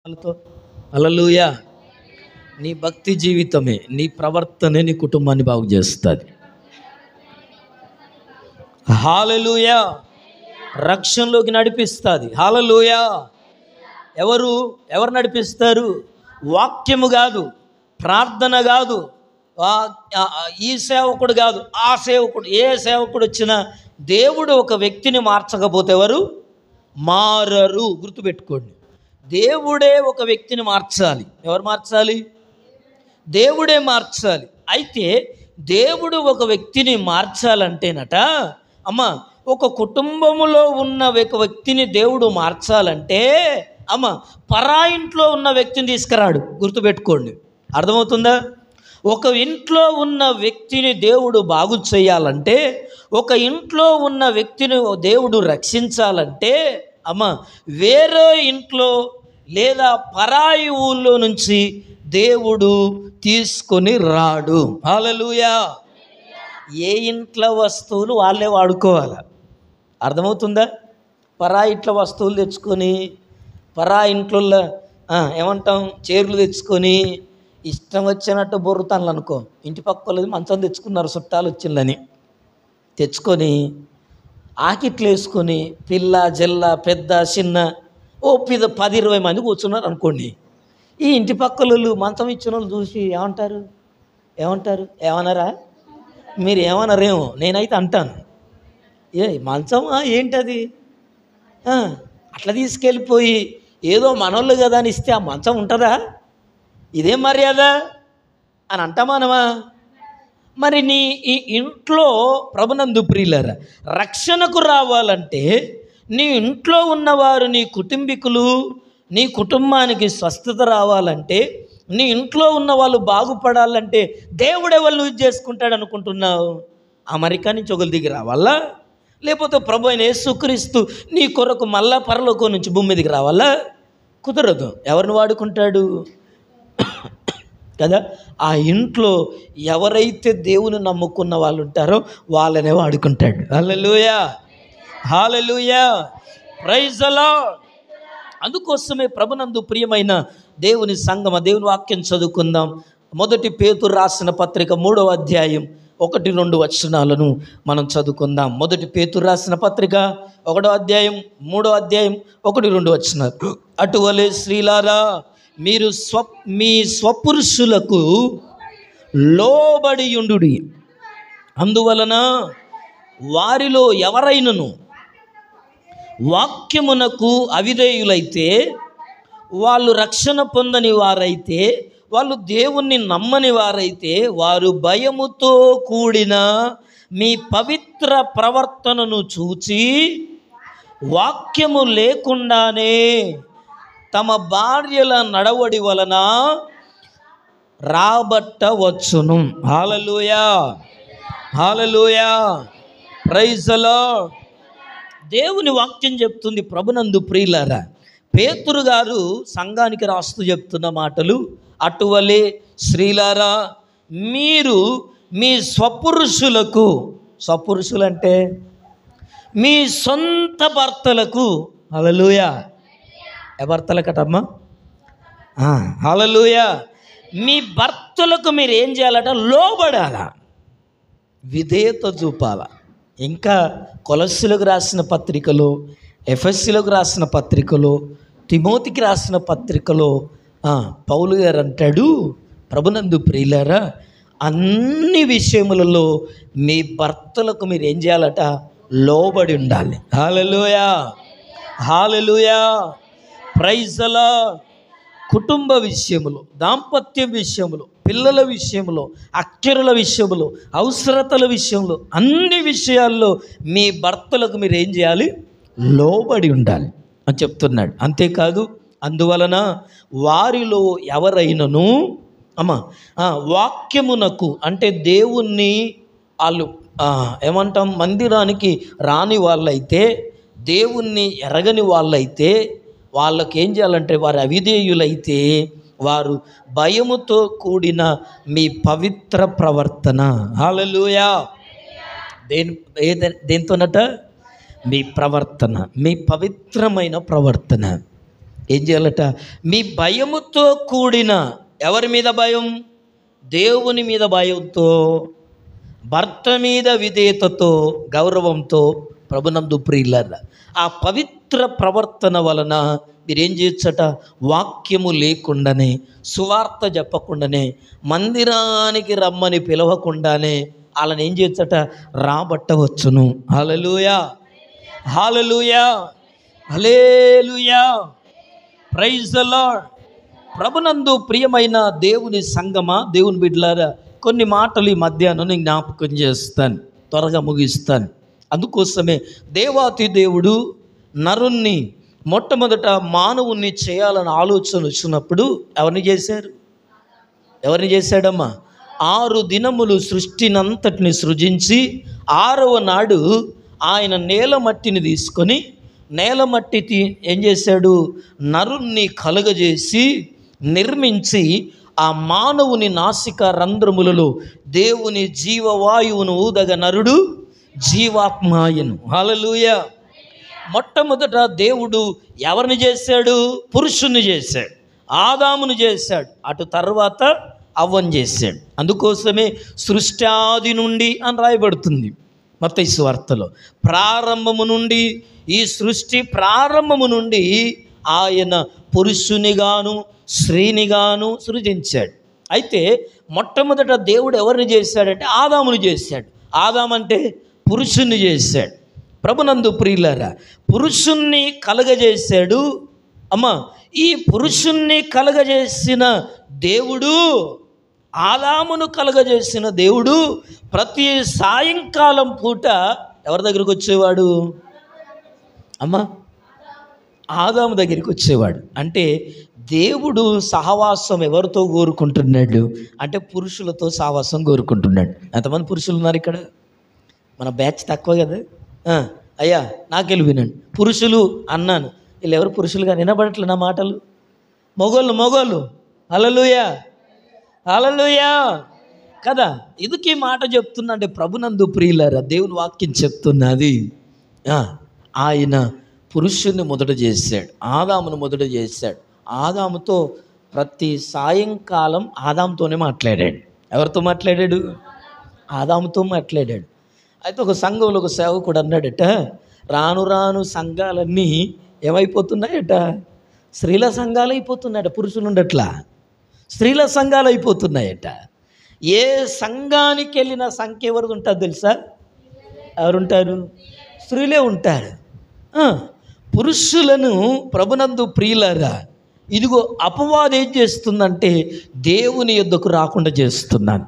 వాళ్ళతో హల్లెలూయా. నీ భక్తి జీవితమే, నీ ప్రవర్తనే నీ కుటుంబాన్ని బాగు చేస్తుంది. హల్లెలూయా. రక్షణలోకి నడిపిస్తుంది. హల్లెలూయా. ఎవరు నడిపిస్తారు? వాక్యము కాదు, ప్రార్థన కాదు, ఈ సేవకుడు కాదు, ఆ సేవకుడు, ఏ సేవకుడు వచ్చినా దేవుడు ఒక వ్యక్తిని మార్చకపోతే ఎవరు మారరు. గుర్తుపెట్టుకోండి, దేవుడే ఒక వ్యక్తిని మార్చాలి. ఎవరు మార్చాలి? దేవుడే మార్చాలి. అయితే దేవుడు ఒక వ్యక్తిని మార్చాలంటేనట అమ్మ, ఒక కుటుంబములో ఉన్న ఒక వ్యక్తిని దేవుడు మార్చాలంటే అమ్మ, పరా ఇంట్లో ఉన్న వ్యక్తిని తీసుకురాడు. గుర్తుపెట్టుకోండి, అర్థమవుతుందా? ఒక ఇంట్లో ఉన్న వ్యక్తిని దేవుడు బాగు చేయాలంటే, ఒక ఇంట్లో ఉన్న వ్యక్తిని దేవుడు రక్షించాలంటే అమ్మ, వేరే ఇంట్లో లేదా పరాయి ఊళ్ళో నుంచి దేవుడు తీసుకొని రాడు. హల్లెలూయా. ఏ ఇంట్లో వస్తువులు వాళ్ళే వాడుకోవాలి. అర్థమవుతుందా? పరాయి ఇంట్లో వస్తువులు తెచ్చుకొని, పరాయి ఇంట్లో ఏమంటాం, చీరలు తెచ్చుకొని ఇష్టం వచ్చినట్టు బొర్రుతాను అనుకో. ఇంటి పక్క వాళ్ళది మంచం తెచ్చుకున్నారు, చుట్టాలు వచ్చిందని తెచ్చుకొని ఆకిట్లు వేసుకొని పిల్ల జల్ల పెద్ద చిన్న 10-20 మంది కూర్చున్నారు అనుకోండి. ఈ ఇంటి పక్కలు మంచం ఇచ్చిన వాళ్ళు చూసి ఏమన్నారా? మీరు ఏమన్నారేమో, నేనైతే అంటాను, మంచమా ఏంటది, అట్లా తీసుకెళ్ళిపోయి ఏదో మనోళ్ళు కదా అని ఇస్తే ఆ మంచం ఉంటుందా? ఇదేం మర్యాద అని అంటామానమా? మరి ఈ ఇంట్లో ప్రభునందు ప్రియులారా, రక్షణకు రావాలంటే నీ ఇంట్లో ఉన్నవారు, నీ కుటుంబీకులు, నీ కుటుంబానికి స్వస్థత రావాలంటే, నీ ఇంట్లో ఉన్న వాళ్ళు బాగుపడాలంటే దేవుడే వాళ్ళు యూజ్ చేసుకుంటాడు అనుకుంటున్నావు? అమెరికా నుంచి ఒకరు దిగి రావాలా? లేకపోతే ప్రభు అయిన యేసుక్రీస్తు నీ కొరకు మళ్ళా పరలోకం నుంచి భూమి మీదకి రావాలా? కుదరదు. ఎవరిని వాడుకుంటాడు కదా? ఆ ఇంట్లో ఎవరైతే దేవుని నమ్ముకున్న వాళ్ళు ఉంటారో వాళ్ళనే వాడుకుంటాడు. హల్లెలూయా, హల్లెలూయా, ప్రైజ్ ది లార్డ్. అందుకోసమే ప్రభునందు ప్రియమైన దేవుని సంగమ, దేవుని వాక్యం చదువుకుందాం. 1 పేతురు రాసిన పత్రిక 3వ అధ్యాయం 1-2 వచనాలను మనం చదువుకుందాం. 1 పేతురు రాసిన పత్రిక 1వ అధ్యాయం 3వ అధ్యాయం 1-2 వచనాలు. అటువలే స్త్రీలారా, మీరు మీ స్వపురుషులకు లోబడి ఉండుడి. అందువలన వారిలో ఎవరైనను వాక్యమునకు అవిధేయులైతే, వాళ్ళు రక్షణ పొందని వారైతే, వాళ్ళు దేవుణ్ణి నమ్మని వారైతే, వారు భయముతో కూడిన మీ పవిత్ర ప్రవర్తనను చూచి వాక్యము లేకుండానే తమ భార్యల నడవడి వలన రాబట్టవచ్చును. హల్లెలూయా, హల్లెలూయా, ప్రైజ్ ది లార్డ్. దేవుని వాక్యం చెప్తుంది. ప్రభునందు ప్రియులారా, పేతురు గారు సంఘానికి రాస్తూ చెప్తున్న మాటలు, అటువలే స్త్రీలారా, మీరు మీ స్వపురుషులకు, స్వపురుషులంటే మీ సొంత భర్తలకు, హల్లెలూయా, భర్తలకటమ్మా, హల్లెలూయా, మీ భర్తలకు మీరు ఏం చేయాలట? లోబడాల, విధేయత చూపాల. ఇంకా కొలస్సీలకు రాసిన పత్రికలో, ఎఫెసీలకు రాసిన పత్రికలో, తిమోతికి రాసిన పత్రికలో పౌలు గారు అంటాడు, ప్రభునందు ప్రియులారా, అన్ని విషయములలో మీ భర్తలకు మీరు ఏం చేయాలట? లోబడి ఉండాలి. హల్లెలూయా, హల్లెలూయా, ప్రైజ్ ది లార్డ్. కుటుంబ విషయములో, దాంపత్య విషయములో, పిల్లల విషయంలో, అక్షరుల విషయంలో, అవసరతల విషయంలో, అన్ని విషయాల్లో మీ భర్తలకు మీరు ఏం చేయాలి? లోబడి ఉండాలి అని చెప్తున్నాడు. అంతేకాదు, అందువలన వారిలో ఎవరైనను వాక్యమునకు, అంటే దేవుణ్ణి వాళ్ళు ఏమంటాం, మందిరానికి రాని వాళ్ళైతే, దేవుణ్ణి ఎరగని వాళ్ళైతే, వాళ్ళకి ఏం చేయాలంటే, వారు అవిధేయులైతే, వారు భయముతో కూడిన మీ పవిత్ర ప్రవర్తన, హల్లెలూయా, దేంతోనట? మీ ప్రవర్తన, మీ పవిత్రమైన ప్రవర్తన ఏం చేయాలట? మీ భయముతో కూడిన, ఎవరి మీద భయం? దేవుని మీద భయంతో, భర్త మీద విధేయతతో, గౌరవంతో, ప్రభునందు ప్రియులారా, ఆ పవిత్ర ప్రవర్తన వలన మీరేం చేయొచ్చట? వాక్యము లేకుండానే, సువార్త చెప్పకుండానే, మందిరానికి రమ్మని పిలవకుండానే వాళ్ళని ఏం చేయొచ్చట? రాబట్టవచ్చును. హల్లెలూయా, హల్లెలూయా, హల్లెలూయా, ప్రైజ్ ద లార్డ్. ప్రభునందు ప్రియమైన దేవుని సంగమా, దేవుని బిడ్డలారా, కొన్ని మాటలు ఈ మధ్యాహ్నం నేను జ్ఞాపకం చేస్తాను, త్వరగా ముగిస్తాను. అందుకోసమే దేవాతి దేవుడు నరుణ్ణి మొట్టమొదట మానవుణ్ణి చేయాలని ఆలోచన వచ్చినప్పుడు ఎవరిని చేశారు? ఎవరిని చేశాడమ్మా? 6 దినములు సృష్టినంతటిని సృజించి 6వ నాడు ఆయన నేల మట్టిని తీసుకొని, నేల మట్టి ఏం చేశాడు? నరుణ్ణి కలుగజేసి నిర్మించి ఆ మానవుని నాసిక రంధ్రములలో దేవుని జీవవాయువును ఊదగ నరుడు జీవాత్మాయను. హల్లెలూయా. మొట్టమొదట దేవుడు ఎవరిని చేశాడు? పురుషుణ్ణి చేశాడు, ఆదామును చేశాడు. అటు తర్వాత అవ్వను చేశాడు. అందుకోసమే సృష్టాది నుండి అని రాయబడుతుంది మత్తయి సువార్తలో. ప్రారంభము నుండి, ఈ సృష్టి ప్రారంభము నుండి ఆయన పురుషునిగాను స్త్రీనిగాను సృజించాడు. అయితే మొట్టమొదట దేవుడు ఎవరిని చేశాడంటే ఆదామును చేశాడు. ఆదాము అంటే పురుషుణ్ణి చేశాడు. ప్రభునందు ప్రియులారా, పురుషుణ్ణి కలగజేశాడు. అమ్మా, ఈ పురుషుణ్ణి కలగజేసిన దేవుడు, ఆదామును కలగజేసిన దేవుడు ప్రతి సాయంకాలం పూట ఎవరి దగ్గరికి వచ్చేవాడు? అమ్మా, ఆదాము దగ్గరికి వచ్చేవాడు. అంటే దేవుడు సహవాసం ఎవరితో కోరుకుంటున్నాడు అంటే పురుషులతో సహవాసం కోరుకుంటున్నాడు. ఎంతమంది పురుషులు ఉన్నారు ఇక్కడ? మన బ్యాచ్ తక్కువ కదా. అయ్యా నాకెళ్ళి వినండి, పురుషులు అన్నాను, వీళ్ళు ఎవరు పురుషులుగా వినబడట్లే నా మాటలు? మొగోళ్ళు. హల్లెలూయా, హల్లెలూయా కదా. ఇదికి మాట చెప్తున్నా అంటే ప్రభునందు ప్రియులారా, దేవుని వాక్యం చెప్తున్నది. ఆయన పురుషుని మొదట చేశాడు, ఆదామును మొదట చేశాడు. ఆదాముతో ప్రతి సాయంకాలం ఆదాముతోనే మాట్లాడాడు. ఎవరితో మాట్లాడాడు? ఆదాముతో మాట్లాడాడు. అయితే ఒక సంఘంలో ఒక సేవకుడు అన్నాడట, రాను రాను సంఘాలన్నీ ఏమైపోతున్నాయట? స్త్రీల సంఘాలు అయిపోతున్నాయట. పురుషులు ఉండట్లా, స్త్రీల సంఘాలు అయిపోతున్నాయట. ఏ సంఘానికి వెళ్ళిన సంఖ్య ఎవరిది ఉంటుంది తెలుసా? ఎవరుంటారు? స్త్రీలే ఉంటారు. పురుషులను ప్రభునందు ప్రియులారా, ఇదిగో అపవాదం ఏం చేస్తుందంటే దేవుని యొద్దకు రాకుండా చేస్తున్నాను.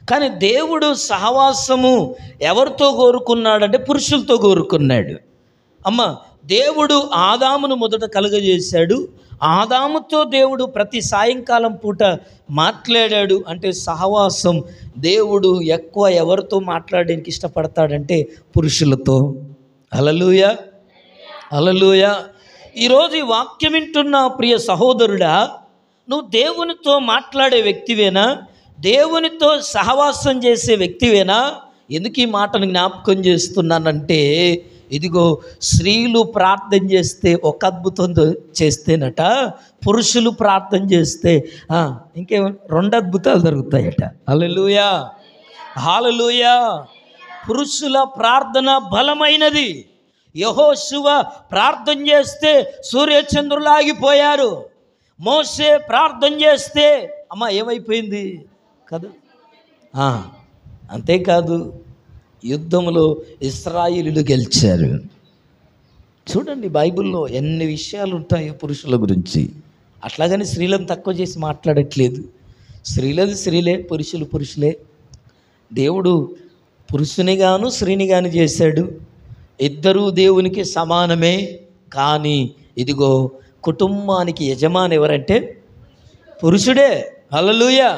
కానీ దేవుడు సహవాసము ఎవరితో కోరుకున్నాడంటే పురుషులతో కోరుకున్నాడు. అమ్మ, దేవుడు ఆదామును మొదట కలుగజేశాడు. ఆదాముతో దేవుడు ప్రతి సాయంకాలం పూట మాట్లాడాడు. అంటే సహవాసం. దేవుడు ఎక్కువ ఎవరితో మాట్లాడడానికి ఇష్టపడతాడంటే పురుషులతో. హల్లెలూయా, హల్లెలూయా. ఈరోజు ఈ వాక్యం వింటున్న ప్రియ సహోదరుడా, నువ్వు దేవునితో మాట్లాడే వ్యక్తివేనా? దేవునితో సహవాసం చేసే వ్యక్తివేనా? ఎందుకు ఈ మాటను జ్ఞాపకం చేస్తున్నానంటే, ఇదిగో స్త్రీలు ప్రార్థన చేస్తే ఒక అద్భుతం చేస్తేనట, పురుషులు ప్రార్థన చేస్తే ఇంకే 2 అద్భుతాలు జరుగుతాయట. హల్లెలూయా, హల్లెలూయా. పురుషుల ప్రార్థన బలమైనది. యెహోషువ ప్రార్థన చేస్తే సూర్యచంద్రులు ఆగిపోయారు. మోషే ప్రార్థన చేస్తే ఏమైపోయింది కదా. అంతేకాదు, యుద్ధంలో ఇశ్రాయేలీయులు గెలిచారు. చూడండి, బైబిల్లో ఎన్ని విషయాలు ఉంటాయో పురుషుల గురించి. అట్లాగని స్త్రీలను తక్కువ చేసి మాట్లాడట్లేదు. స్త్రీలది స్త్రీలే, పురుషులు పురుషులే. దేవుడు పురుషుని గాను స్త్రీని గాను చేశాడు. ఇద్దరూ దేవునికి సమానమే. కానీ ఇదిగో కుటుంబానికి యజమాని ఎవరంటే పురుషుడే. హల్లెలూయా.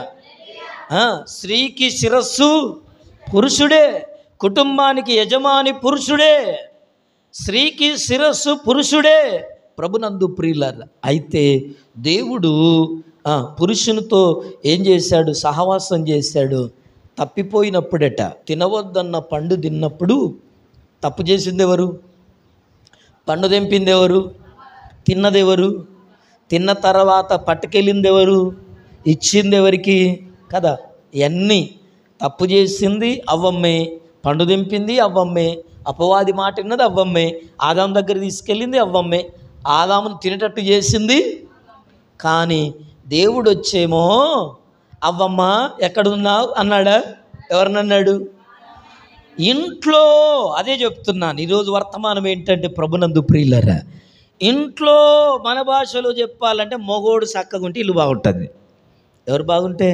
స్త్రీకి శిరస్సు పురుషుడే, కుటుంబానికి యజమాని పురుషుడే, స్త్రీకి శిరస్సు పురుషుడే. ప్రభునందు ప్రియులారా, అయితే దేవుడు పురుషునితో ఏం చేశాడు? సహవాసం చేశాడు. తప్పిపోయినప్పుడట, తినవద్దన్న పండు తిన్నప్పుడు తప్పు చేసింది ఎవరు? పండు తెంపింది ఎవరు? తిన్నదెవరు? తిన్న తర్వాత పట్టుకెళ్ళింది ఎవరు, ఇచ్చింది ఎవరికి కదా. ఇవన్నీ తప్పు చేసింది అవ్వమ్మే, పండు దింపింది అవ్వమ్మే, అపవాది మాట విన్నది అవ్వమ్మే, ఆదాము దగ్గర తీసుకెళ్ళింది అవ్వమ్మే, ఆదామును తినేటట్టు చేసింది. కానీ దేవుడు వచ్చేమో అవ్వమ్మ ఎక్కడున్నావు అన్నాడా? ఎవరినన్నాడు? ఇంట్లో. అదే చెప్తున్నాను ఈరోజు వర్తమానం ఏంటంటే ప్రభునందు ప్రియులరా, ఇంట్లో మన భాషలో చెప్పాలంటే మగోడు చక్కగా ఉంటే ఇల్లు బాగుంటుంది. ఎవరు బాగుంటే?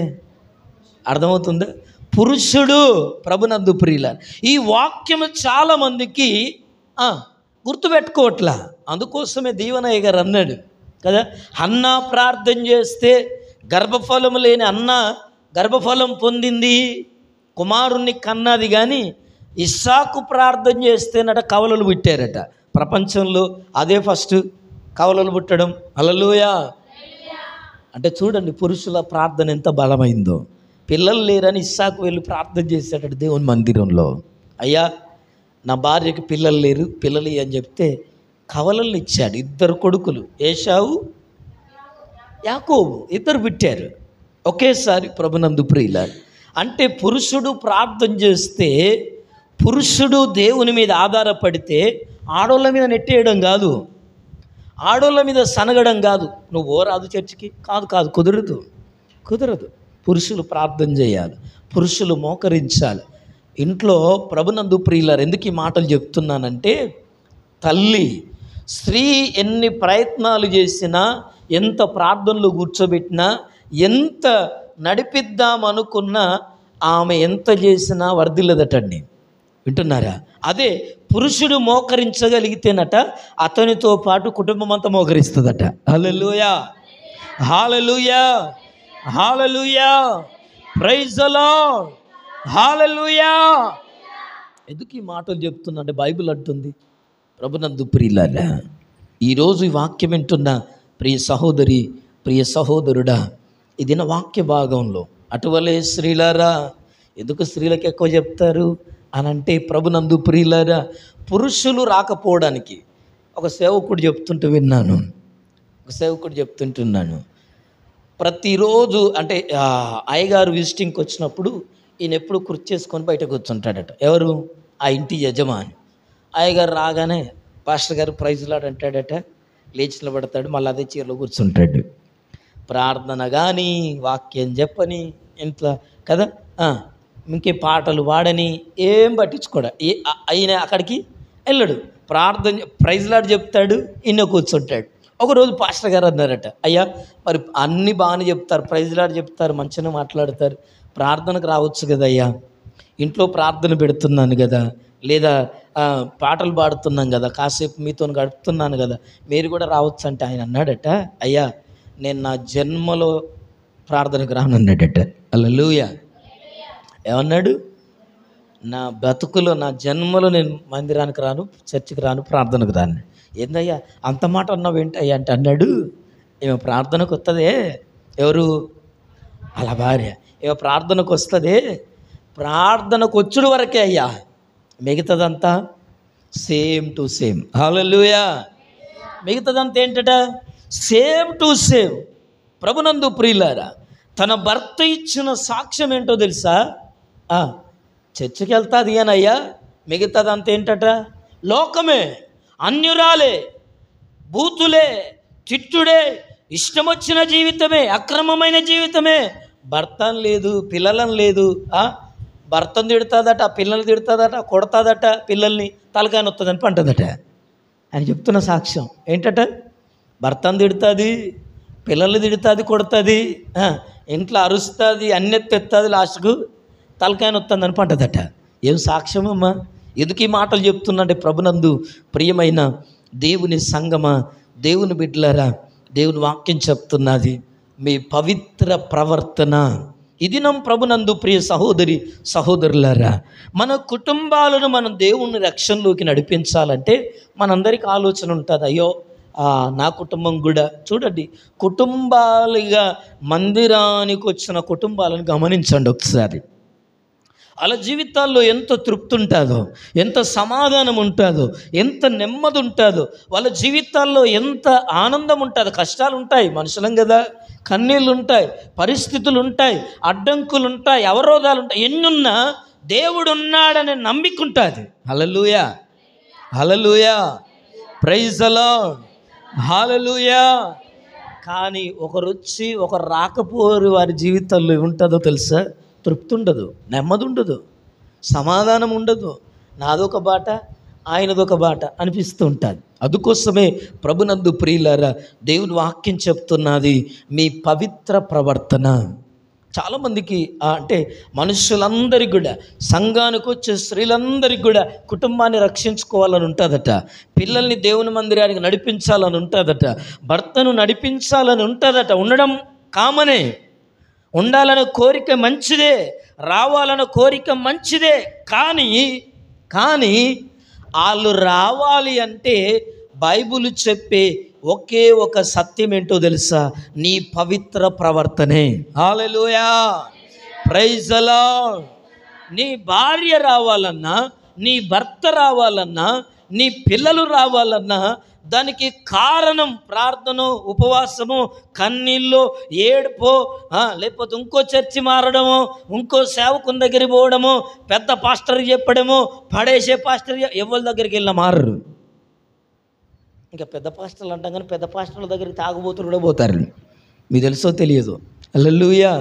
అర్థమవుతుందా? పురుషుడు. ప్రభునందు ప్రియులరా, ఈ వాక్యము చాలామందికి గుర్తుపెట్టుకోవట్లా. అందుకోసమే దీవనయ్య గారు అన్నాడు కదా, అన్న ప్రార్థన చేస్తే గర్భఫలం లేని అన్న గర్భఫలం పొందింది, కుమారుణ్ణి కన్నది. కానీ ఇస్సాకు ప్రార్థన చేస్తేనట కవలలు పుట్టారట. ప్రపంచంలో అదే ఫస్ట్, కవలలు పుట్టడం. హల్లెలూయా. అంటే చూడండి పురుషుల ప్రార్థన ఎంత బలమైందో. పిల్లలు లేరని ఇస్సాకు వెళ్ళి ప్రార్థన చేశాడట దేవుని మందిరంలో. అయ్యా నా భార్యకి పిల్లలు లేరు, పిల్లలు అని చెప్తే కవలలు ఇచ్చాడు. 2 కొడుకులు, ఏశావు యాకోబు, 2 పుట్టారు ఒకేసారి. ప్రభునందు ప్రియులారు, అంటే పురుషుడు ప్రార్థన చేస్తే, పురుషుడు దేవుని మీద ఆధారపడితే ఆడోళ్ళ మీద నెట్టేయడం కాదు, ఆడోళ్ళ మీద సనగడం కాదు. నువ్వు ఓరాదు చర్చికి కాదు, కాదు, కుదరదు. పురుషులు ప్రార్థన చేయాలి, పురుషులు మోకరించాలి ఇంట్లో. ప్రభునందు ప్రియులారు, ఎందుకు ఈ మాటలు చెప్తున్నానంటే, తల్లి స్త్రీ ఎన్ని ప్రయత్నాలు చేసినా, ఎంత ప్రార్థనలు కూర్చోబెట్టినా, ఎంత నడిపిద్దామనుకున్నా ఆమె ఎంత చేసినా వర్ధిల్లదటండి. వింటున్నారా? అదే పురుషుడు మోకరించగలిగితేనట అతనితో పాటు కుటుంబం అంతా మోకరిస్తుందట. హల్లెలూయా, హల్లెలూయా, హల్లెలూయా, ప్రైజ్ ది లార్డ్, హల్లెలూయా. ఎందుకు ఈ మాటలు చెప్తున్నా అంటే బైబిల్ అంటుంది. ప్రభునందు ప్రియులారా, ఈరోజు ఈ వాక్యం వింటున్న ప్రియ సహోదరి, ప్రియ సహోదరుడా, ఇది నా వాక్య భాగంలో అటువలే స్త్రీలారా. ఎందుకు స్త్రీలకు ఎక్కువ చెప్తారు అని అంటే, ప్రభునందు ప్రియులారా, పురుషులు రాకపోవడానికి ఒక సేవకుడు చెప్తుంటున్నాను. ప్రతిరోజు అంటే అయ్యగారు విజిటింగ్కి వచ్చినప్పుడు ఈయన ఎప్పుడు కుర్చీ చేసుకొని బయట కూర్చుంటాడట. ఎవరు? ఆ ఇంటి యజమాని. అయ్యగారు రాగానే పాస్టర్ గారు ప్రైజ్ లాడ్ అంటాడట, లేచి నిలబడతాడు, మళ్ళీ అదే చీరలో కూర్చుంటాడు. ప్రార్థన కానీ వాక్యం చెప్పని ఇంట్లో కదా, ఇంకే పాటలు పాడని ఏం పట్టించుకోడా. అయిన అక్కడికి వెళ్ళడు, ప్రార్థన ప్రైజ్ లాడ్ చెప్తాడు, ఈయన కూర్చుంటాడు. ఒకరోజు పాస్టర్ గారు అన్నారట, అయ్యా మరి అన్నీ బాగానే చెప్తారు, ప్రైజ్ లాడ్ చెప్తారు, మంచిగా మాట్లాడతారు, ప్రార్థనకు రావచ్చు కదా అయ్యా, ఇంట్లో ప్రార్థన పెడుతున్నాను కదా, లేదా పాటలు పాడుతున్నాం కదా, కాసేపు మీతో గడుపుతున్నాను కదా, మీరు కూడా రావచ్చు అంటే ఆయన అన్నాడట, అయ్యా నేను నా జన్మలో ప్రార్థనకు రానన్నాడట. హల్లెలూయా. ఏమన్నాడు? నా బతుకులో, నా జన్మలో నేను మందిరానికి రాను, చర్చికి రాను, ప్రార్థనకు రాను. ఏందయ్యా అంత మాట అన్నావు ఏంటయ్యా అంటే అన్నాడు, ఏమో ప్రార్థనకు వస్తుందే. ఎవరు? అలా భార్య. ఏమో ప్రార్థనకు వస్తుందే, ప్రార్థనకు వచ్చుడు వరకే అయ్యా, మిగతాదంతా సేమ్ టు సేమ్. హల్లెలూయా. మిగతాదంతా ఏంటట? Same to same. ప్రభునందు ప్రియులారా, తన భర్త ఇచ్చిన సాక్ష్యం ఏంటో తెలుసా? చర్చికి వెళ్తాది అనయ్యా, మిగతాదంతా ఏంటట? లోకమే, అన్యురాలే, బూతులే, తిట్టుడే, ఇష్టం వచ్చిన జీవితమే, అక్రమమైన జీవితమే. భర్తను లేదు, పిల్లలను లేదు, భర్తను తిడుతుందట, పిల్లల్ని తిడుతుందట, కొడతాదట, పిల్లల్ని తలకాయ నొత్తదని పంటుందట. అని చెప్తున్న సాక్ష్యం ఏంటట? భర్తను తిడుతుంది, పిల్లల్ని తిడుతుంది, కొడుతుంది, ఇంట్లో అరుస్తుంది, అన్నెత్తెత్తుంది, లాస్ట్కు తలకాయ నొత్తుందని పంటదట. ఏం సాక్ష్యం అమ్మా? ఎందుకు ఈ మాటలు చెప్తున్నంటే, ప్రభునందు ప్రియమైన దేవుని సంగమా, దేవుని బిడ్డలారా, దేవుని వాక్యం చెప్తున్నది, మీ పవిత్ర ప్రవర్తన ఈ దినం ప్రభునందు ప్రియ సహోదరి సహోదరులారా, మన కుటుంబాలను మనం దేవుని రక్షణలోకి నడిపించాలంటే మనందరికీ ఆలోచన ఉంటుంది, అయ్యో నా కుటుంబం కూడా. చూడండి, కుటుంబాలుగా మందిరానికి వచ్చిన కుటుంబాలను గమనించండి ఒకసారి. వాళ్ళ జీవితాల్లో ఎంత తృప్తి ఉంటుందో, ఎంత సమాధానం ఉంటుందో, ఎంత నెమ్మది ఉంటుందో, వాళ్ళ జీవితాల్లో ఎంత ఆనందం ఉంటుందో. కష్టాలు ఉంటాయి, మనుషులం కదా, కన్నీళ్ళు ఉంటాయి, పరిస్థితులు ఉంటాయి, అడ్డంకులు ఉంటాయి, అవరోధాలు ఉంటాయి. ఎన్నున్నా దేవుడు ఉన్నాడనే నమ్మిక ఉంటుంది. హల్లెలూయా, హల్లెలూయా, ప్రైజ్ ది లార్డ్, హల్లెలూయా. కానీ ఒకరు వచ్చి ఒకరు రాకపోరు వారి జీవితాల్లో ఉంటుందో తెలుసా? తృప్తి ఉండదు, నెమ్మది ఉండదు, సమాధానం ఉండదు. నాదొక బాట, ఆయనదొక బాట అనిపిస్తూ ఉంటుంది. అందుకోసమే ప్రభునందు ప్రియులారా, దేవుని వాక్యం చెప్తున్నది, మీ పవిత్ర ప్రవర్తన. చాలామందికి అంటే మనుషులందరికీ కూడా, సంఘానికి వచ్చే స్త్రీలందరికీ కూడా కుటుంబాన్ని రక్షించుకోవాలని ఉంటుందట, పిల్లల్ని దేవుని మందిరానికి నడిపించాలని ఉంటుందట, భర్తను నడిపించాలని ఉంటుందట. ఉండడం కామనే, ఉండాలనే కోరిక మంచిదే, రావాలనే కోరిక మంచిదే. కానీ వాళ్ళు రావాలి అంటే బైబిల్ చెప్పే ఒకే ఒక సత్యం ఏంటో తెలుసా? నీ పవిత్ర ప్రవర్తనే. హల్లెలూయా, ప్రైజ్ ది లార్డ్. నీ భార్య రావాలన్నా, నీ భర్త రావాలన్నా, నీ పిల్లలు రావాలన్నా దానికి కారణం ప్రార్థన, ఉపవాసము, కన్నీళ్ళు, ఏడుపో, లేకపోతే ఇంకో చర్చి మారడము, ఇంకో సేవకుని దగ్గరికి పోవడము, పెద్ద పాస్టర్ చెప్పడము, పడేసే పాస్టర్ ఎవరి దగ్గరికి వెళ్ళినా మారరు. ఇంకా పెద్ద పాస్టర్లు అంటాం కానీ పెద్ద పాస్టర్ల దగ్గరికి తాగుబోతులు కూడా పోతారు. మీకు తెలుసో తెలియదు. హల్లెలూయా.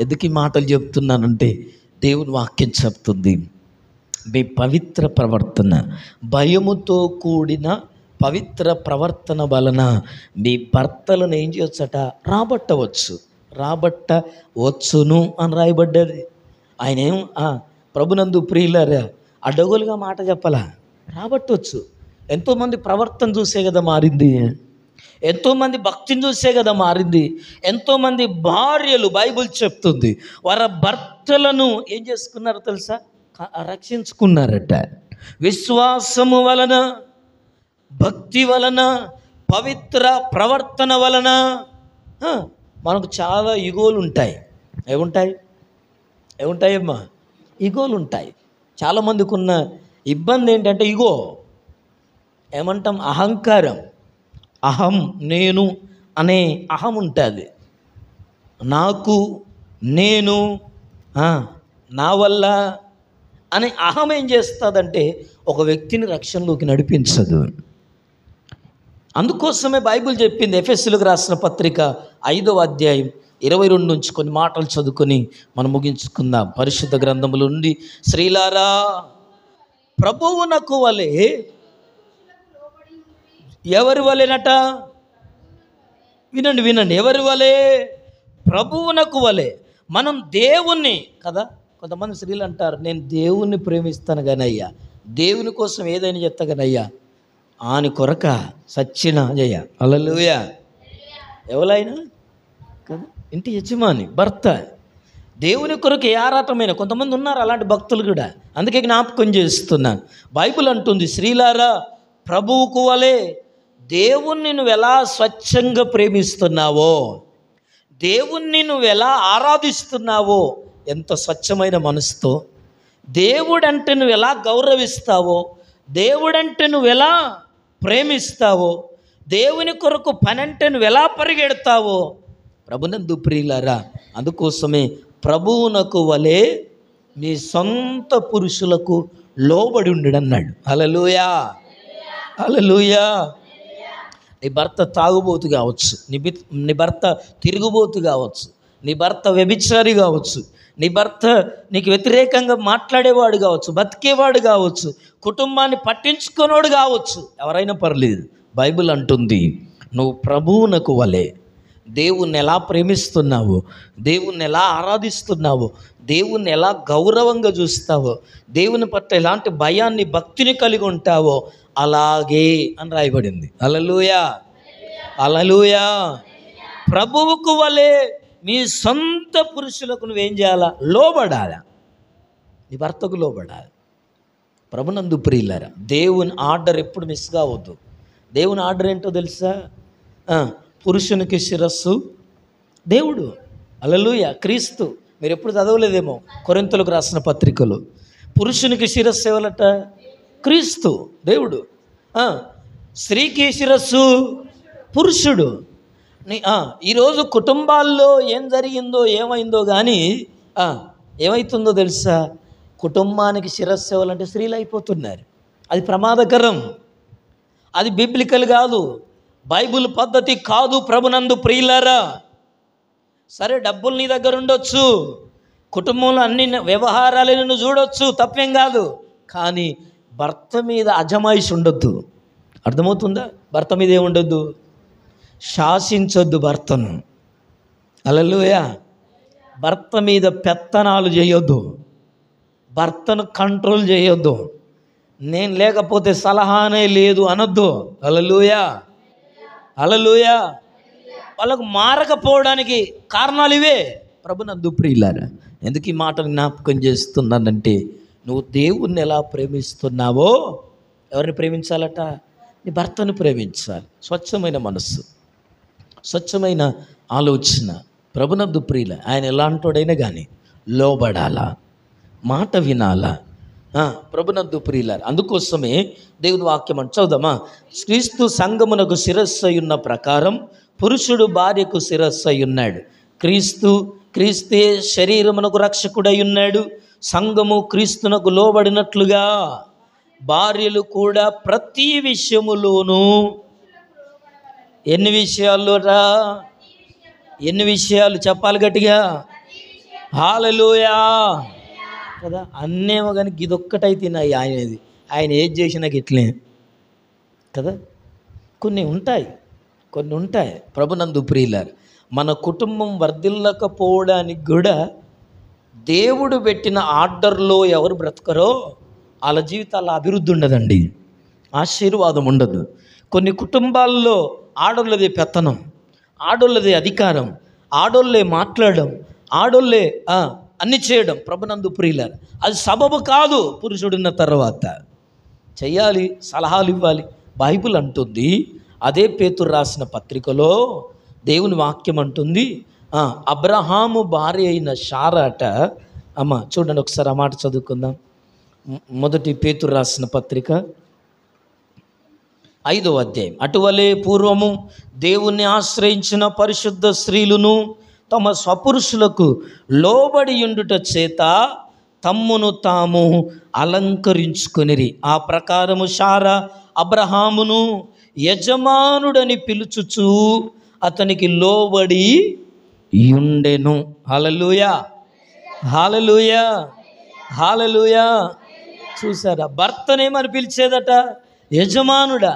ఎందుకు ఈ మాటలు చెప్తున్నానంటే దేవుని వాక్యం చెప్తుంది, మీ పవిత్ర ప్రవర్తన, భయముతో కూడిన పవిత్ర ప్రవర్తన వలన మీ భర్తలను ఏం చేయొచ్చట? రాబట్టవచ్చును అని రాయబడ్డది. ఆయన ఏం ప్రభునందు ప్రియులారా అడ్డగోలుగా మాట చెప్పాలా? రాబట్టవచ్చు. ఎంతోమంది ప్రవర్తన చూసే కదా మారింది, ఎంతోమంది భక్తిని చూసే కదా మారింది. ఎంతోమంది భార్యలు బైబిల్ చెప్తుంది వారి భర్తలను ఏం చేసుకున్నారో తెలుసా? రక్షించుకున్నారట. విశ్వాసము వలన, భక్తి వలన, పవిత్ర ప్రవర్తన వలన. మనకు చాలా ఇగోలు ఉంటాయి. ఏముంటాయమ్మా? ఇగోలు ఉంటాయి. చాలామందికి ఉన్న ఇబ్బంది ఏంటంటే ఇగో, ఏమంటాం? అహంకారం. అహం, నేను అనే అహం ఉంటుంది. నాకు, నేను, నా వల్ల అనే అహం ఏం చేస్తుందంటే ఒక వ్యక్తిని రక్షణలోకి నడిపించదు. అందుకోసమే బైబిల్ చెప్పింది, ఎఫెసీయులకు రాసిన పత్రిక 5వ అధ్యాయం 22 నుంచి కొన్ని మాటలు చదువుకొని మనం ముగించుకుందాం. పరిశుద్ధ గ్రంథములు నుండి, స్త్రీలారా ప్రభువునకు వలె. ఎవరి వలెనట? వినండి. ఎవరి వలె? ప్రభువునకు వలె. మనం దేవుణ్ణి కదా, కొంతమంది స్త్రీలు అంటారు, నేను దేవుణ్ణి ప్రేమిస్తాను కానీ అయ్యా, దేవుని కోసం ఏదైనా చెప్తా కానీ అయ్యా, ఆని కొరక సచ్చిన జయ. హల్లెలూయా. ఎవరైనా కదా, ఇంటి యజమాని భర్త దేవుని కొరకు ఏ ఆరాటమైన కొంతమంది ఉన్నారు అలాంటి భక్తులు కూడా. అందుకే జ్ఞాపకం చేస్తున్నాను. బైబిల్ అంటుంది, స్త్రీలారా ప్రభువుకు వలె. దేవుణ్ణి నువ్వు ఎలా స్వచ్ఛంగా ప్రేమిస్తున్నావో, దేవుణ్ణి నువ్వు ఎలా ఆరాధిస్తున్నావో, ఎంత స్వచ్ఛమైన మనసుతో, దేవుడంటే నువ్వు ఎలా గౌరవిస్తావో, దేవుడంటే నువ్వు ఎలా ప్రేమిస్తావో, దేవుని కొరకు పని అంటే నువ్వు ఎలా పరిగెడతావో. ప్రభునందు ప్రియులారా, అందుకోసమే ప్రభువునకు వలె మీ సొంత పురుషులకు లోబడి ఉండడన్నాడు. హల్లెలూయా, హల్లెలూయా. నీ భర్త తాగుబోతు కావచ్చు, నీ భర్త తిరుగుబోతు కావచ్చు, నీ భర్త వ్యభిచారి కావచ్చు, నీ భర్త నీకు వ్యతిరేకంగా మాట్లాడేవాడు కావచ్చు, బతికేవాడు కావచ్చు, కుటుంబాన్ని పట్టించుకునేవాడు కావచ్చు, ఎవరైనా పర్లేదు. బైబిల్ అంటుంది, నువ్వు ప్రభువునకు వలె దేవుణ్ణి ఎలా ప్రేమిస్తున్నావో, దేవుణ్ణి ఎలా ఆరాధిస్తున్నావో, దేవుణ్ణి ఎలా గౌరవంగా చూస్తావో, దేవుని పట్ల ఎలాంటి భయాన్ని, భక్తిని కలిగి ఉంటావో అలాగే అని రాయబడింది. హల్లెలూయా, హల్లెలూయా. ప్రభువుకు వలె మీ సొంత పురుషులకు నువ్వేం చేయాలా? లోబడాలా. నీ భర్తకు లోబడాలి. ప్రభునందు ప్రియులారా, దేవుని ఆర్డర్ ఎప్పుడు మిస్ కావద్దు. దేవుని ఆర్డర్ ఏంటో తెలుసా? పురుషునికి శిరస్సు దేవుడు, హల్లెలూయా, క్రీస్తు. మీరు ఎప్పుడు చదవలేదేమో కొరింథీయులకు రాసిన పత్రికలు. పురుషునికి శిరస్సు ఎవరట? క్రీస్తు దేవుడు. స్త్రీకి శిరస్సు పురుషుడు. ఈరోజు కుటుంబాల్లో ఏం జరిగిందో ఏమైందో కానీ ఏమవుతుందో తెలుసా? కుటుంబానికి శిరస్సు ఎవరంటే స్త్రీలు అయిపోతున్నారు. అది ప్రమాదకరం. అది బిబ్లికల్ కాదు, బైబిల్ పద్ధతి కాదు. ప్రభునందు ప్రియులారా, సరే డబ్బులు నీ దగ్గర ఉండొచ్చు, కుటుంబంలో అన్ని వ్యవహారాలు నిన్ను చూడొచ్చు, తప్పేం కాదు. కానీ భర్త మీద అజమాయిషి ఉండొద్దు. అర్థమవుతుందా? భర్త మీద ఏముండొద్దు? శాసించొద్దు భర్తను. హల్లెలూయా. భర్త మీద పెత్తనాలు చేయొద్దు, భర్తను కంట్రోల్ చేయొద్దు. నేను లేకపోతే సలహానే లేదు అనొద్దు. హల్లెలూయా, హల్లెలూయా. వాళ్ళకు మారకపోవడానికి కారణాలు ఇవే. ప్రభునందు ప్రియులారా, ఎందుకు ఈ మాటలు జ్ఞాపకం చేస్తున్నానంటే, నువ్వు దేవుణ్ణి ఎలా ప్రేమిస్తున్నావో, ఎవరిని ప్రేమించాలట? నీ భర్తను ప్రేమించాలి. స్వచ్ఛమైన మనస్సు, స్వచ్ఛమైన ఆలోచన. ప్రభునందు ప్రియుల, ఆయన ఎలాంటోడైనా కానీ లోబడాలా, మాట వినాలా. ప్రభునందు ప్రియులారా, అందుకోసమే దేవుని వాక్యం అంటే చదువుదామా? క్రీస్తు సంఘమునకు శిరస్సు అయ్యున్న ప్రకారం పురుషుడు భార్యకు శిరస్సు అయ్యున్నాడు. క్రీస్తే శరీరమునకు రక్షకుడై ఉన్నాడు. సంఘము క్రీస్తునకు లోబడినట్లుగా భార్యలు కూడా ప్రతి విషయములోనూ, ఎన్ని విషయాల్లోరా? ఎన్ని విషయాలు చెప్పాలి గట్టిగా? హల్లెలూయా కదా. అన్నేమో కానీ ఇదొక్కటైతే ఆయనది. ఆయన ఏది చేసినా ఇట్లే కదా. కొన్ని ఉంటాయి. ప్రభునందు ప్రియులారు, మన కుటుంబం వర్ధిల్లకపోవడానికి కూడా దేవుడు పెట్టిన ఆర్డర్లో ఎవరు బ్రతకరో వాళ్ళ జీవితాల్లో అభివృద్ధి ఉండదండి, ఆశీర్వాదం ఉండదు. కొన్ని కుటుంబాల్లో ఆడోళ్ళదే పెత్తనం, ఆడోళ్ళదే అధికారం, ఆడోళ్ళే మాట్లాడడం, ఆడోళ్ళే అన్ని చేయడం. ప్రభునందు ప్రియులారు, అది సబబు కాదు. పురుషుడున్న తర్వాత చెయ్యాలి, సలహాలు ఇవ్వాలి. బైబిల్ అంటుంది, అదే పేతురు రాసిన పత్రికలో దేవుని వాక్యం అంటుంది, అబ్రహాము భార్య అయిన శారాట. అమ్మ చూడండి ఒకసారి ఆ మాట చదువుకుందాం. మొదటి పేతురు రాసిన పత్రిక 5వ అధ్యాయం. అటువలే పూర్వము దేవుణ్ణి ఆశ్రయించిన పరిశుద్ధ స్త్రీలును తమ స్వపురుషులకు లోబడి ఉండుట చేత తమ్మును తాము అలంకరించుకొనిరి. ఆ ప్రకారము శారా అబ్రహామును యజమానుడని పిలుచుచు అతనికి లోబడి ఉండెను. హల్లెలూయా, హల్లెలూయా, హల్లెలూయా. చూసారా? భర్తనేమని పిలిచేదట? యజమానుడా,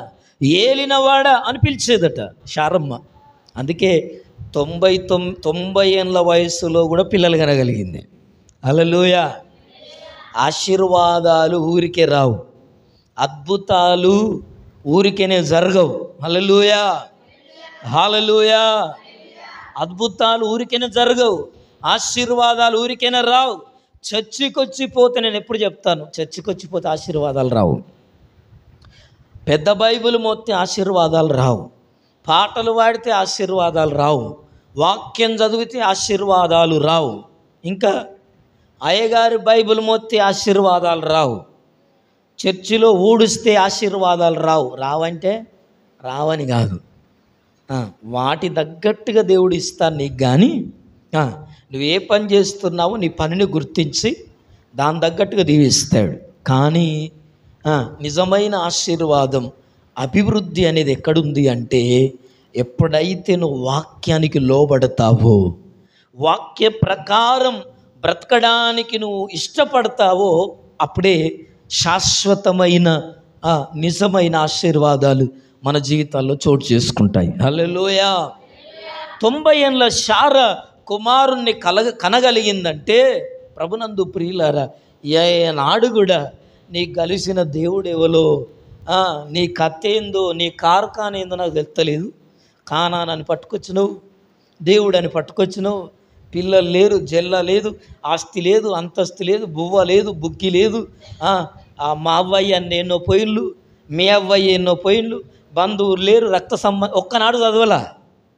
ఏలినవాడా అని పిలిచేదట శారమ్మ. అందుకే 90 ఏళ్ళ వయస్సులో కూడా పిల్లలు కనగలిగింది. హల్లెలూయా. ఆశీర్వాదాలు ఊరికే రావు, అద్భుతాలు ఊరికేనే జరగవు. హల్లెలూయా, హల్లెలూయా. అద్భుతాలు ఊరికేనే జరగవు, ఆశీర్వాదాలు ఊరికేనే రావు. చర్చికొచ్చిపోతే, నేను ఎప్పుడు చెప్తాను, చర్చికొచ్చిపోతే ఆశీర్వాదాలు రావు. పెద్ద బైబిల్ మోస్తే ఆశీర్వాదాలు రావు, పాటలు పాడితే ఆశీర్వాదాలు రావు, వాక్యం చదివితే ఆశీర్వాదాలు రావు, ఇంకా అయ్యగారి బైబిల్ మోస్తే ఆశీర్వాదాలు రావు, చర్చిలో ఊడిస్తే ఆశీర్వాదాలు రావు. రావంటే రావని కాదు, వాటి తగ్గట్టుగా దేవుడు ఇస్తాను నీకు. కానీ నువ్వు ఏ పని చేస్తున్నావో నీ పనిని గుర్తించి దాని తగ్గట్టుగా దీవిస్తాడు. కానీ నిజమైన ఆశీర్వాదం, అభివృద్ధి అనేది ఎక్కడుంది అంటే, ఎప్పుడైతే నువ్వు వాక్యానికి లోబడతావో, వాక్య ప్రకారం బ్రతకడానికి నువ్వు ఇష్టపడతావో, అప్పుడే శాశ్వతమైన నిజమైన ఆశీర్వాదాలు మన జీవితాల్లో చోటు చేసుకుంటాయి. హల్లెలూయా. 90 ఏళ్ళ శారా కుమారుణ్ణి కనగలిగిందంటే, ప్రభునందు ప్రియులారా, ఏనాడు కూడా నీకు కలిసిన దేవుడు ఎవలో, నీ కత్తేందో, నీ కార్ఖాన ఏందో నాకు తెలుస్తలేదు, కానానని పట్టుకొచ్చినావు, దేవుడు అని పట్టుకొచ్చినావు. పిల్లలు లేరు, జల్ల లేదు, ఆస్తి లేదు, అంతస్తు లేదు, బువ్వ లేదు, బుక్కి లేదు. మా అవ్వయ్య అన్న ఎన్నో పోయిళ్ళు, మీ అవ్వయ్య ఎన్నో పోయిళ్ళు, బంధువులు లేరు, రక్త సంబంధం. ఒక్కనాడు చదవలా?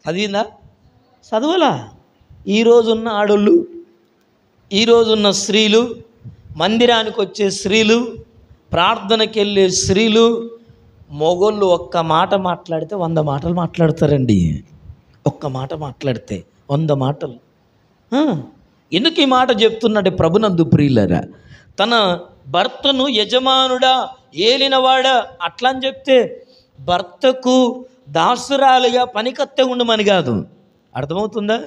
చదివిందా? చదవలా. ఈరోజున్న ఆడోళ్ళు ఈరోజున్న స్త్రీలు, మందిరానికి వచ్చే స్త్రీలు, ప్రార్థనకి వెళ్ళే స్త్రీలు, మొగోళ్ళు ఒక్క మాట మాట్లాడితే 100 మాటలు మాట్లాడతారండి. ఒక్క మాట మాట్లాడితే 100 మాటలు. ఎందుకు ఈ మాట చెప్తున్నట్టే ప్రభునందు ప్రియులారా, తన భర్తను యజమానుడా, ఏలినవాడా అట్లా అని చెప్తే భర్తకు దాసురాలుగా పనికత్తె ఉండమని కాదు. అర్థమవుతుందా?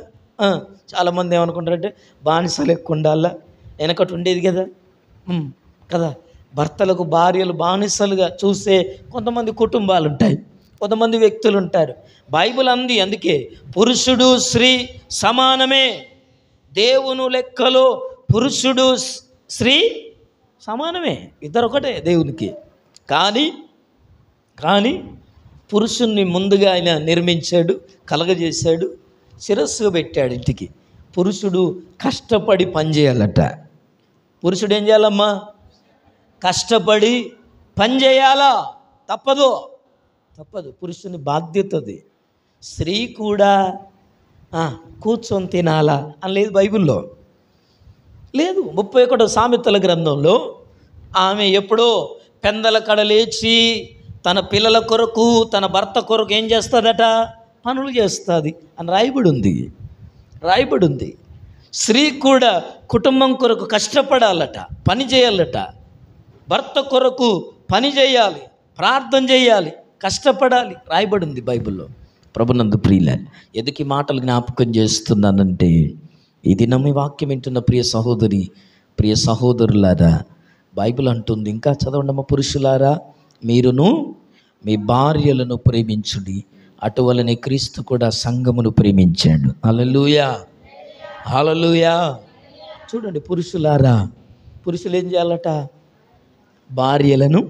చాలామంది ఏమనుకుంటారంటే బానిసలు ఎక్కువ ఉండాలా, వెనకటి ఉండేది కదా కదా, భర్తలకు భార్యలు బానిసలుగా చూసే కొంతమంది కుటుంబాలు ఉంటాయి, కొంతమంది వ్యక్తులు ఉంటారు. బైబిల్ అంది అందుకే పురుషుడు స్త్రీ సమానమే. దేవుని లెక్కలో పురుషుడు స్త్రీ సమానమే, ఇద్దరు ఒకటే దేవునికి. కానీ పురుషుణ్ణి ముందుగా ఆయన నిర్మించాడు, కలగజేశాడు, శిరస్సుగా పెట్టాడు ఇంటికి. పురుషుడు కష్టపడి పనిచేయాలట. పురుషుడు ఏం చేయాలమ్మా? కష్టపడి పనిచేయాలా, తప్పదు. పురుషుని బాధ్యతది. స్త్రీ కూడా కూర్చొని తినాలా అని లేదు బైబిల్లో, లేదు. 31వ సామెతల గ్రంథంలో ఆమె ఎప్పుడో పెందల కడ లేచి తన పిల్లల కొరకు, తన భర్త కొరకు ఏం చేస్తుందట? పనులు చేస్తుంది అని రాయబడి ఉంది. స్త్రీ కూడా కుటుంబం కొరకు కష్టపడాలట, పని చేయాలట. భర్త కొరకు పని చేయాలి, ప్రార్థన చేయాలి, కష్టపడాలి, రాయబడి ఉంది బైబిల్లో. ప్రభునందు ప్రియులారా, ఎందుకు ఈ మాటలు జ్ఞాపకం చేస్తున్నానంటే, ఈ దినం ఈ వాక్యం వింటున్న ప్రియ సహోదరి, ప్రియ సహోదరులారా, బైబిల్ అంటుంది, ఇంకా చదవండమ్మ, పురుషులారా మీరును మీ భార్యలను ప్రేమించుడి, అటువలనే క్రీస్తు కూడా సంఘమును ప్రేమించాడు. హల్లెలూయా, హల్లెలూయా. చూడండి, పురుషులారా, పురుషులు ఏం చేయాలట? భార్యలను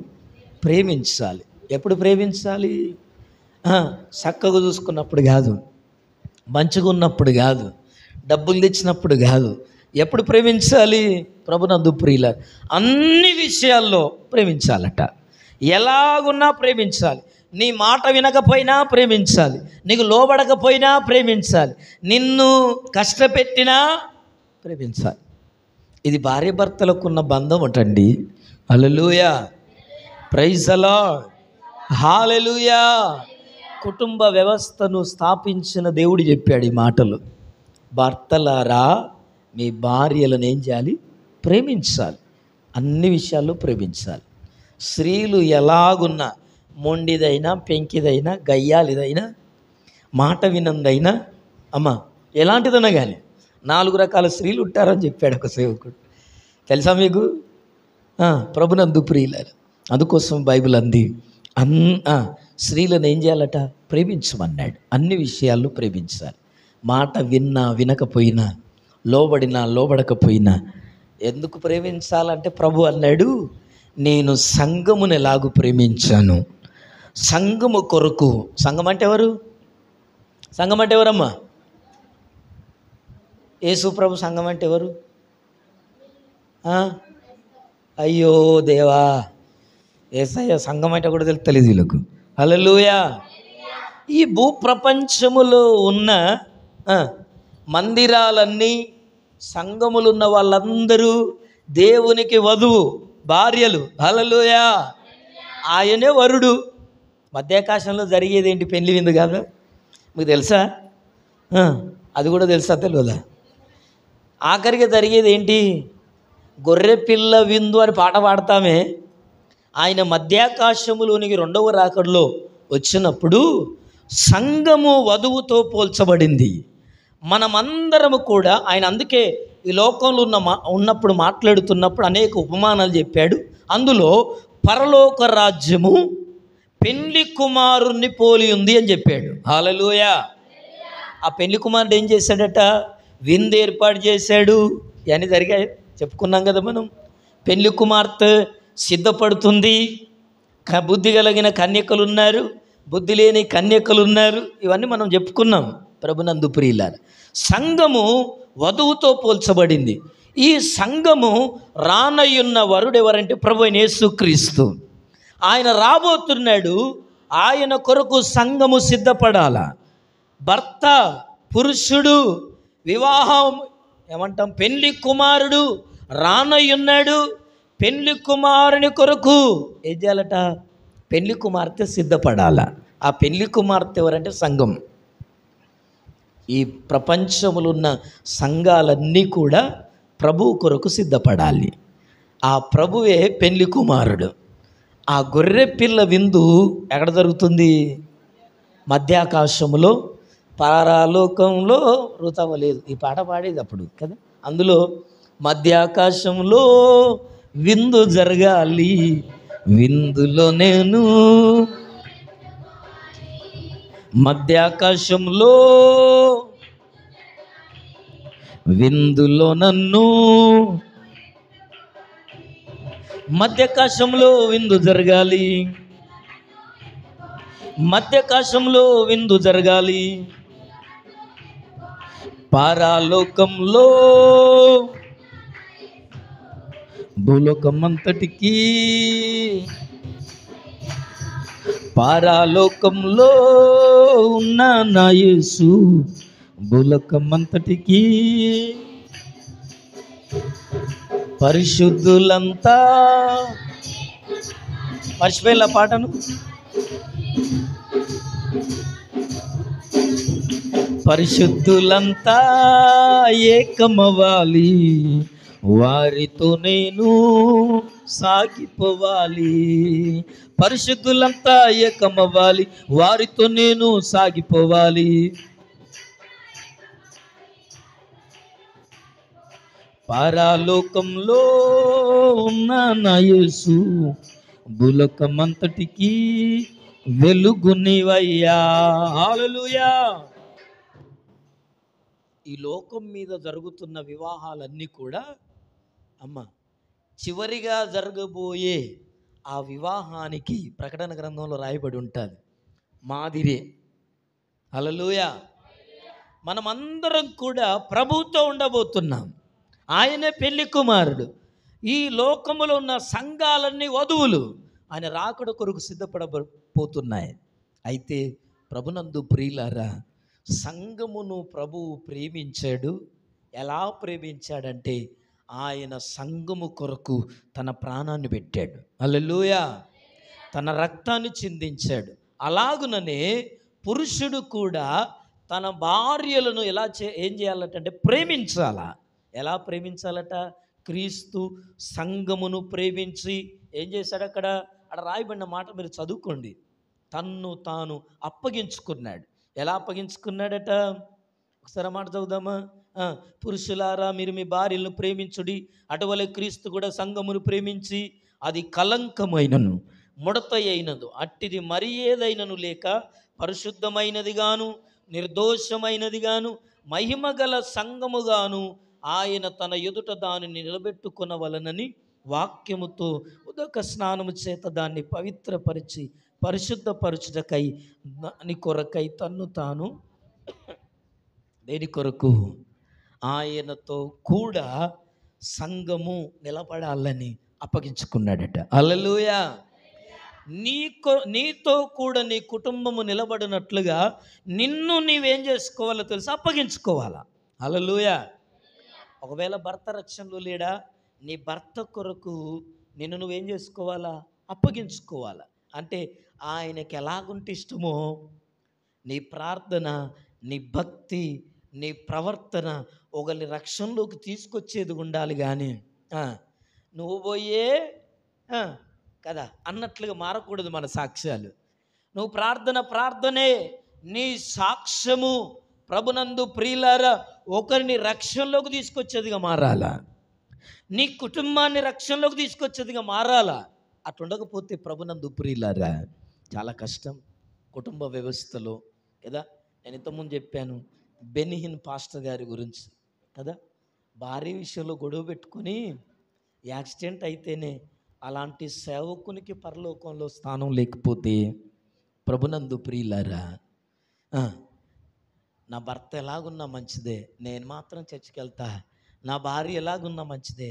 ప్రేమించాలి. ఎప్పుడు ప్రేమించాలి? చక్కగా చూసుకున్నప్పుడు కాదు, మంచిగా ఉన్నప్పుడు కాదు, డబ్బులు తెచ్చినప్పుడు కాదు. ఎప్పుడు ప్రేమించాలి? ప్రభునందు ప్రియులారా, అన్ని విషయాల్లో ప్రేమించాలట. ఎలాగున్నా ప్రేమించాలి. నీ మాట వినకపోయినా ప్రేమించాలి, నీకు లోబడకపోయినా ప్రేమించాలి, నిన్ను కష్టపెట్టినా ప్రేమించాలి. ఇది భార్య భర్తలకున్న బంధం అటండి. హల్లెలూయా, ప్రైజ్ ది లార్డ్, హల్లెలూయా. కుటుంబ వ్యవస్థను స్థాపించిన దేవుడు చెప్పాడు ఈ మాటలు. భర్తలారా మీ భార్యలను ఏం చేయాలి? ప్రేమించాలి, అన్ని విషయాల్లో ప్రేమించాలి. స్త్రీలు ఎలాగున్నా, మొండిదైనా, పెంకిదైనా, గయ్యాలిదైనా, మాట వినందైనా, ఎలాంటిదైనా కానీ 4 రకాల స్త్రీలు ఉంటారని చెప్పాడు ఒక సేవకుడు. తెలుసా మీకు? ప్రభునందు ప్రియులారా, అందుకోసం బైబిల్ అంది స్త్రీలను ఏం చేయాలట? ప్రేమించమన్నాడు. అన్ని విషయాల్లో ప్రేమించాలి. మాట విన్నా వినకపోయినా, లోబడినా లోబడకపోయినా. ఎందుకు ప్రేమించాలంటే ప్రభు అన్నాడు, నేను సంఘమును ఎలాగూ ప్రేమించాను, సంఘము కొరకు. సంఘం అంటే ఎవరు? సంఘం అంటే ఎవరమ్మా? యేసు ప్రభు. సంఘం అంటే ఎవరు? అయ్యో దేవా, యేసయ్య సంఘం అంటే కూడా తెలియదు వీళ్ళకు. హల్లెలూయా. ఈ భూప్రపంచములో ఉన్న మందిరాలన్నీ, సంఘములు ఉన్న వాళ్ళందరూ దేవునికి వధువు, భార్యలు. హల్లెలూయా. ఆయనే వరుడు. మధ్యాకాశంలో జరిగేది ఏంటి? పెళ్లి విందు కాదా? మీకు తెలుసా? అది కూడా తెలుసా? తెలియదా? ఆఖరికి జరిగేది ఏంటి? గొర్రె పిల్ల విందు అని పాట పాడతామే. ఆయన మధ్యాకాశములోనికి 2వ రాకడలో వచ్చినప్పుడు సంఘము వధువుతో పోల్చబడింది. మనమందరము కూడా ఆయన, అందుకే ఈ లోకంలో ఉన్నప్పుడు మాట్లాడుతున్నప్పుడు అనేక ఉపమానాలు చెప్పాడు. అందులో పరలోక రాజ్యము పెళ్లి కుమారుణ్ణి పోలి ఉంది అని చెప్పాడు. హల్లెలూయా. ఆ పెళ్లి కుమారుడు ఏం చేశాడట? విందు ఏర్పాటు చేశాడు. ఇవన్నీ జరిగాయి, చెప్పుకున్నాం కదా మనం. పెళ్లి కుమార్తె సిద్ధపడుతుంది, బుద్ధి కలిగిన కన్యకలు ఉన్నారు, బుద్ధి లేని కన్యకలు ఉన్నారు. ఇవన్నీ మనం చెప్పుకున్నాం. ప్రభునందు ప్రియులారా, సంఘము వధువుతో పోల్చబడింది. ఈ సంఘము రానయ్యున్న వరుడు ఎవరంటే ప్రభు అయిన యేసుక్రీస్తు. ఆయన రాబోతున్నాడు. ఆయన కొరకు సంఘము సిద్ధపడాల. భర్త, పురుషుడు వివాహం ఏమంటాం? పెళ్లి కుమారుడు రానయ్యున్నాడు. పెళ్లి కుమారుని కొరకు ఏం చేయాలట? పెళ్లి కుమార్తె సిద్ధపడాల. ఆ పెళ్లి కుమార్తె ఎవరంటే సంఘం. ఈ ప్రపంచంలో ఉన్న సంఘాలన్నీ కూడా ప్రభువు కొరకు సిద్ధపడాలి. ఆ ప్రభువే పెళ్లి కుమారుడు. ఆ గొర్రె పిల్ల విందు ఎక్కడ జరుగుతుంది? మధ్యాకాశములో, పారాలోకంలో. రుతవలేదు ఈ పాట పాడేది అప్పుడు కదా. అందులో మధ్యాకాశంలో విందు జరగాలి, విందులో నేను, మధ్యాకాశంలో విందులో నన్ను, మధ్యాకాశంలో విందు జరగాలి, మధ్యాకాశంలో విందు జరగాలి. పారాలోకంలో భూలోకమంతటికి, పారాలోకంలో ఉన్న నా యేసు భూలోకమంతటికి పరిశుద్ధులంతా. మర్చిపోయిన పాటను. పరిశుద్ధులంతా ఏకమవ్వాలి, వారితో నేను సాగిపోవాలి. పరిశుద్ధులంతా ఏకమవ్వాలి, వారితో నేను సాగిపోవాలి. పారాలోకంలో ఉన్న నా యేసు భూలోకమంతటికి వెలుగునివయ్యా. హల్లెలూయా. ఈ లోకం మీద జరుగుతున్న వివాహాలన్నీ కూడా అమ్మ చివరిగా జరగబోయే ఆ వివాహానికి ప్రకటన గ్రంథంలో రాయబడి ఉంటుంది మాదిరే. హల్లెలూయా. మనమందరం కూడా ప్రభువుతో ఉండబోతున్నాం. ఆయనే పెళ్లి కుమారుడు. ఈ లోకములో ఉన్న సంఘాలన్నీ వధువులు ఆయన రాకడ కొరకు సిద్ధపడబోతున్నాయి. అయితే ప్రభునందు ప్రియులారా, సంఘమును ప్రభువు ప్రేమించాడు. ఎలా ప్రేమించాడంటే ఆయన సంఘము కొరకు తన ప్రాణాన్ని పెట్టాడు. హల్లెలూయా. తన రక్తాన్ని చిందించాడు. అలాగుననే పురుషుడు కూడా తన భార్యలను ఏం చేయాలటంటే ప్రేమించాలా. ఎలా ప్రేమించాలట? క్రీస్తు సంఘమును ప్రేమించి ఏం చేశాడు? అక్కడ రాయబడిన మాట మీరు చదువుకోండి. తన్ను తాను అప్పగించుకున్నాడు. ఎలా అప్పగించుకున్నాడట? ఒకసారి మాట చదువుదామా? పురుషులారా మీరు మీ భార్యలను ప్రేమించుడి, అటువలే క్రీస్తు కూడా సంఘమును ప్రేమించి అది కలంకమైనను ముడత అయినదు అట్టిది మరి ఏదైనను లేక పరిశుద్ధమైనది గాను నిర్దోషమైనది గాను మహిమగల సంఘముగాను ఆయన తన ఎదుట దానిని నిలబెట్టుకొనవలనని వాక్యముతో ఉదక స్నానము చేత దాన్ని పవిత్రపరిచి పరిశుద్ధపరచుటకై దాని కొరకై తన్ను తాను దేని కొరకు? ఆయనతో కూడా సంఘము నిలబడాలని అప్పగించుకున్నాడట. హల్లెలూయా. నీతో కూడా నీ కుటుంబము నిలబడినట్లుగా నిన్ను నీవేం చేసుకోవాలో తెలుసు? అప్పగించుకోవాలా. హల్లెలూయా. ఒకవేళ భర్త రక్షణలో లేడా, నీ భర్త కొరకు నిన్ను నువ్వేం చేసుకోవాలా? అప్పగించుకోవాలా. అంటే ఆయనకి ఎలాగుంటే ఇష్టమో నీ ప్రార్థన, నీ భక్తి, నీ ప్రవర్తన ఒకరిని రక్షణలోకి తీసుకొచ్చేది ఉండాలి. కానీ నువ్వు పోయే కదా అన్నట్లుగా మారకూడదు మన సాక్ష్యాలు. నువ్వు ప్రార్థనే నీ సాక్ష్యము ప్రభునందు ప్రియులారా ఒకరిని రక్షణలోకి తీసుకొచ్చేదిగా మారాలా. నీ కుటుంబాన్ని రక్షణలోకి తీసుకొచ్చేదిగా మారాలా. అట్లుండకపోతే ప్రభునందు ప్రియులారా చాలా కష్టం కుటుంబ వ్యవస్థలో కదా. నేను ఇంతకుముందు చెప్పాను బెనిహిన్ పాస్టర్ గారి గురించి కదా. భార్య విషయంలో గొడవ పెట్టుకొని యాక్సిడెంట్ అయితేనే అలాంటి సేవకునికి పరలోకంలో స్థానం లేకపోతే ప్రభునందు ప్రియులారా నా భర్త ఎలాగున్నా మంచిదే, నేను మాత్రం చర్చికి వెళ్తా, నా భార్య ఎలాగున్నా మంచిదే,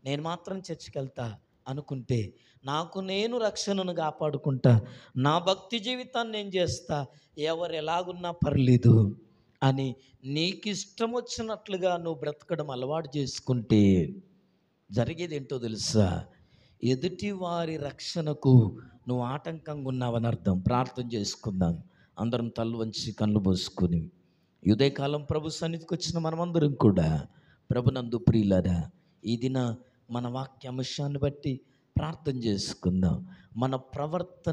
నేను మాత్రం చర్చికి వెళ్తా అనుకుంటే నాకు నేను రక్షణను కాపాడుకుంటా, నా భక్తి జీవితాన్ని నేను చేస్తా, ఎవరు ఎలాగున్నా పర్లేదు అని నీకు ఇష్టం వచ్చినట్లుగా నువ్వు బ్రతకడం అలవాటు చేసుకుంటే జరిగేది ఏంటో తెలుసా? ఎదుటి వారి రక్షణకు నువ్వు ఆటంకంగా ఉన్నావని అర్థం. ప్రార్థన చేసుకుందాం అందరం, తల్లు వంచి కళ్ళు మూసుకొని. ఉదయకాలం ప్రభు సన్నిధికి వచ్చిన మనమందరం కూడా ప్రభునందు ప్రియులారా, ఈ దిన మన వాక్యాంశాన్ని బట్టి ప్రార్థన చేసుకుందాం. మన ప్రవర్తన